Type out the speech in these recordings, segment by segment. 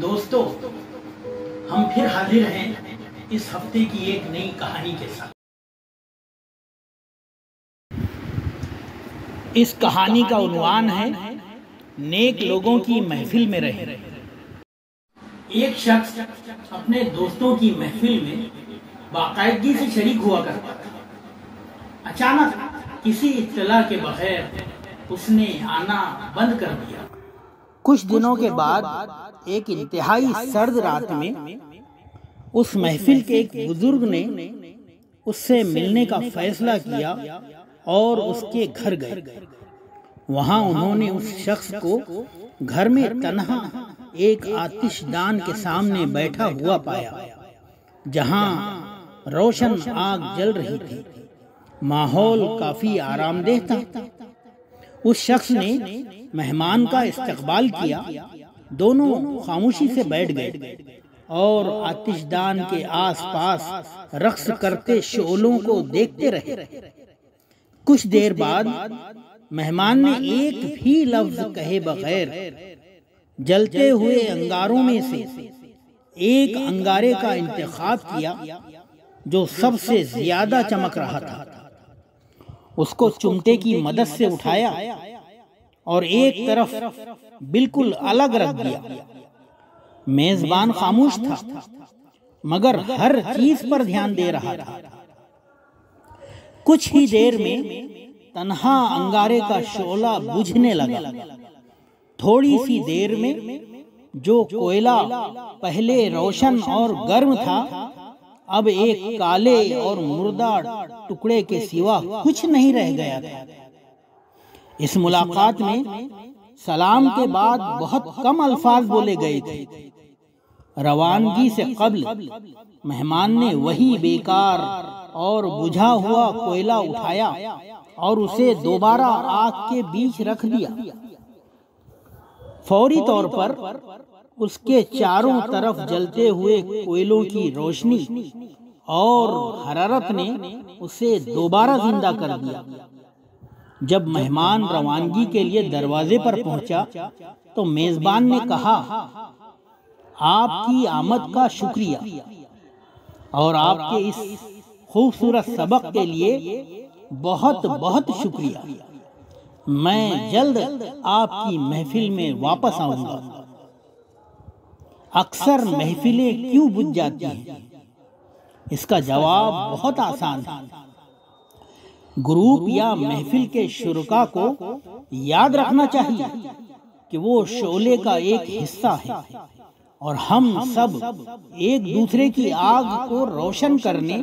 دوستو، ہم پھر حاضر ہیں اس ہفتے کی ایک نئی کہانی کے ساتھ۔ اس کہانی کا عنوان ہے نیک لوگوں کی محفل میں رہے۔ ایک شخص اپنے دوستوں کی محفل میں باقاعدگی سے شریک ہوا کرتا تھا۔ اچانک کسی اطلاع کے بغیر اس نے آنا بند کر دیا۔ کچھ دنوں کے بعد ایک انتہائی سرد رات میں اس محفل کے ایک بزرگ نے اس سے ملنے کا فیصلہ کیا اور اس کے گھر گئے۔ وہاں انہوں نے اس شخص کو گھر میں تنہا ایک آتش دان کے سامنے بیٹھا ہوا پایا، جہاں روشن آگ جل رہی تھی۔ ماحول کافی آرام دہ تھا۔ اس شخص نے مہمان کا استقبال کیا۔ دونوں خاموشی سے بیٹھ گئے اور آتش دان کے آس پاس رقص کرتے شعلوں کو دیکھتے رہے۔ کچھ دیر بعد مہمان نے ایک بھی لفظ کہے بغیر جلتے ہوئے انگاروں میں سے ایک انگارے کا انتخاب کیا جو سب سے زیادہ چمک رہا تھا۔ اس کو چمٹے کی مدد سے اٹھایا اور ایک طرف بالکل الگ رکھ دیا۔ میزبان خاموش تھا مگر ہر چیز پر دھیان دے رہا تھا۔ کچھ ہی دیر میں تنہا انگارے کا شعلہ بجھنے لگا۔ تھوڑی سی دیر میں جو کوئلہ پہلے روشن اور گرم تھا اب ایک کالے اور مردہ ٹکڑے کے سوا کچھ نہیں رہ گیا تھا۔ اس ملاقات میں سلام کے بعد بہت کم الفاظ بولے گئے تھے۔ روانگی سے قبل مہمان نے وہی بیکار اور بجھا ہوا کوئلہ اٹھایا اور اسے دوبارہ آگ کے بیچ رکھ دیا۔ فوری طور پر اس کے چاروں طرف جلتے ہوئے کوئلوں کی روشنی اور حرارت نے اسے دوبارہ زندہ کر دیا۔ جب مہمان روانگی کے لیے دروازے پر پہنچا تو میزبان نے کہا، آپ کی آمد کا شکریہ اور آپ کے اس خوبصورت سبق کے لیے بہت بہت شکریہ۔ میں جلد آپ کی محفل میں واپس آؤں گا۔ اکثر محفلیں کیوں بجھ جاتی ہیں؟ اس کا جواب بہت آسان ہے۔ گروپ یا محفل کے شرکاء کو یاد رکھنا چاہیے کہ وہ شعلے کا ایک حصہ ہے اور ہم سب ایک دوسرے کی آگ کو روشن کرنے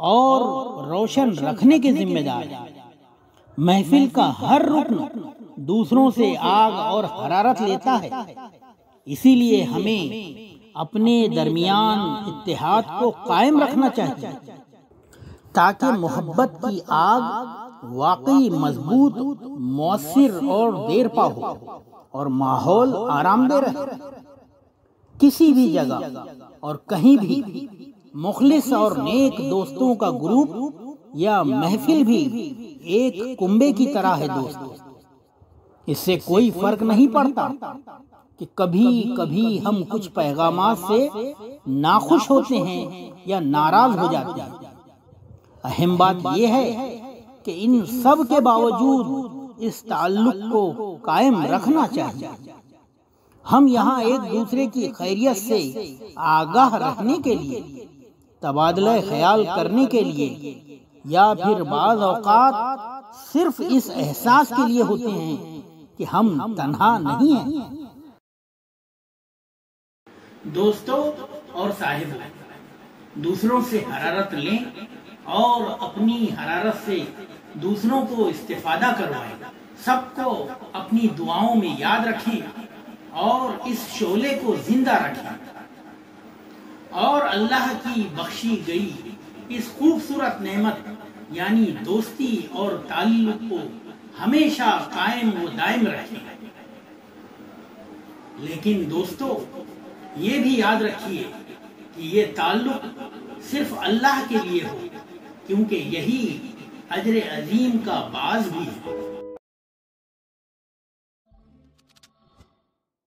اور روشن رکھنے کے ذمہ دار ہیں۔ محفل کا ہر رکن دوسروں سے آگ اور حرارت لیتا ہے، اسی لیے ہمیں اپنے درمیان اتحاد کو قائم رکھنا چاہیے تاکہ محبت کی آگ واقعی مضبوط، مؤثر اور دیرپا ہو اور ماحول آرام دہ رہے۔ کسی بھی جگہ اور کہیں بھی مخلص اور نیک دوستوں کا گروپ یا محفل بھی ایک کنبے کی طرح ہے۔ دوستو، اس سے کوئی فرق نہیں پڑتا کہ کبھی کبھی ہم کچھ پیغامات سے ناخوش ہوتے ہیں یا ناراض ہو جاتے ہیں۔ اہم بات یہ ہے کہ ان سب کے باوجود اس تعلق کو قائم رکھنا چاہیے۔ ہم یہاں ایک دوسرے کی خیریت سے آگاہ رہنے کے لیے، تبادلہ خیال کرنے کے لیے یا پھر بعض اوقات صرف اس احساس کے لیے ہوتے ہیں کہ ہم تنہا نہیں ہیں۔ دوستوں اور صاحب، دوسروں سے حرارت لیں اور اپنی حرارت سے دوسروں کو استفادہ کروائیں۔ سب کو اپنی دعاؤں میں یاد رکھیں اور اس شعلے کو زندہ رکھیں اور اللہ کی بخشی گئی اس خوبصورت نعمت یعنی دوستی اور تعلق کو ہمیشہ قائم و دائم رکھیں۔ لیکن دوستو، یہ بھی یاد رکھیے کہ یہ تعلق صرف اللہ کے لیے ہو، کیونکہ یہی اجر عظیم کا باعث بھی ہے۔